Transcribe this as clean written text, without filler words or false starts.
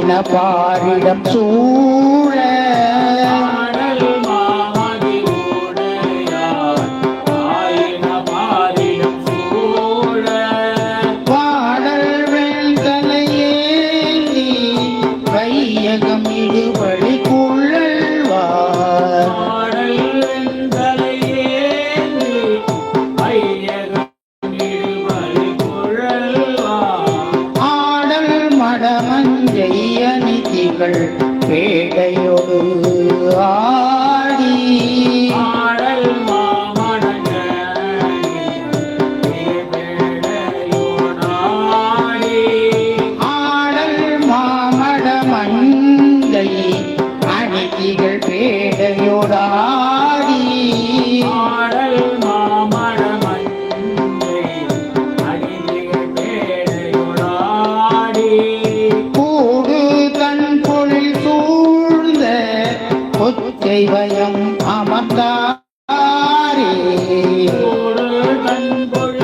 ஆயின பாரிடம் சூழ பேடையோடு ஆடி ஆடல் மாமடங்காடி ஆடல் மாமட மந்தை அணிதிகள் பேடையோடாடி ஆடல் மாமட மந்தை அணிதிகள் பேடையோடாடி தெய்வயம் அமர்ந்தாரே தன் பொழு